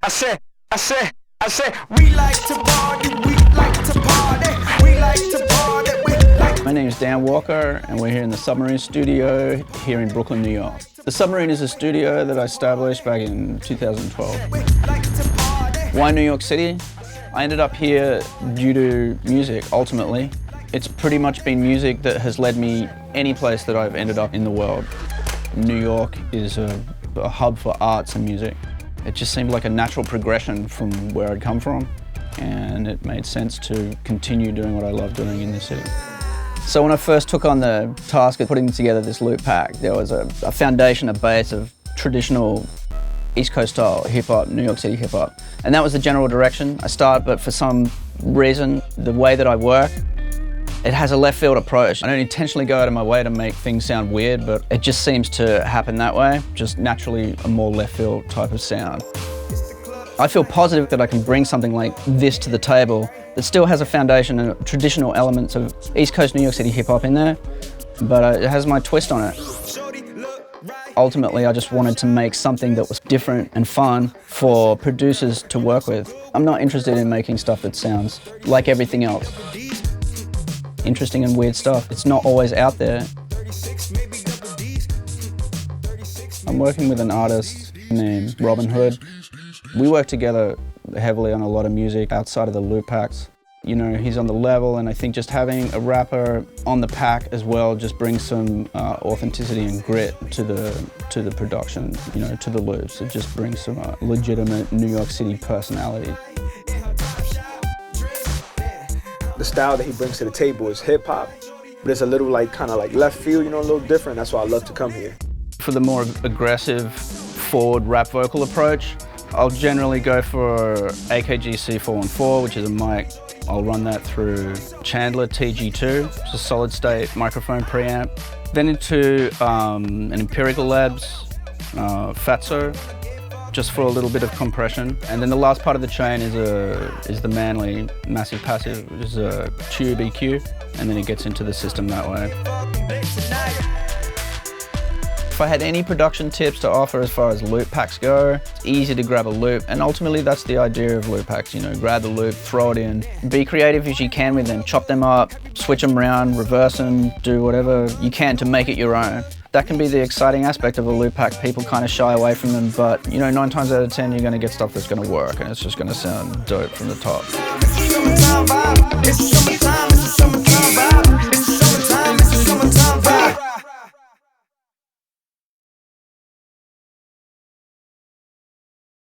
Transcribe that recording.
I said, we like to party, we like to party, we like to party, we like. My name is Dan Walker, and we're here in the Submarine studio here in Brooklyn, New York. The Submarine is a studio that I established back in 2012. Why New York City? I ended up here due to music, ultimately. It's pretty much been music that has led me any place that I've ended up in the world. New York is a hub for arts and music. It just seemed like a natural progression from where I'd come from, and it made sense to continue doing what I love doing in this city. So when I first took on the task of putting together this loop pack, there was a foundation, a base of traditional East Coast style hip-hop, New York City hip-hop. And that was the general direction I started, but for some reason, the way that I work, it has a left field approach. I don't intentionally go out of my way to make things sound weird, but it just seems to happen that way, just naturally a more left field type of sound. I feel positive that I can bring something like this to the table that still has a foundation and traditional elements of East Coast New York City hip-hop in there, but it has my twist on it. Ultimately, I just wanted to make something that was different and fun for producers to work with. I'm not interested in making stuff that sounds like everything else. Interesting and weird stuff. It's not always out there. I'm working with an artist named Robin Hood. We work together heavily on a lot of music outside of the loop packs. You know, he's on the level, and I think just having a rapper on the pack as well just brings some authenticity and grit to the production, you know, to the loops. It just brings some legitimate New York City personality. The style that he brings to the table is hip hop, but it's a little like kind of like left field, you know, a little different. That's why I love to come here. For the more aggressive, forward rap vocal approach, I'll generally go for AKG C414, which is a mic. I'll run that through Chandler TG2, which is a solid state microphone preamp. Then into an Empirical Labs Fatso, just for a little bit of compression. And then the last part of the chain is the Manley Massive Passive, which is a tube EQ, and then it gets into the system that way. If I had any production tips to offer as far as loop packs go, it's easy to grab a loop, and ultimately that's the idea of loop packs, you know, grab the loop, throw it in, be creative as you can with them, chop them up, switch them around, reverse them, do whatever you can to make it your own. That can be the exciting aspect of a loop pack. People kind of shy away from them, but you know, 9 times out of 10 you're going to get stuff that's going to work, and it's just going to sound dope from the top.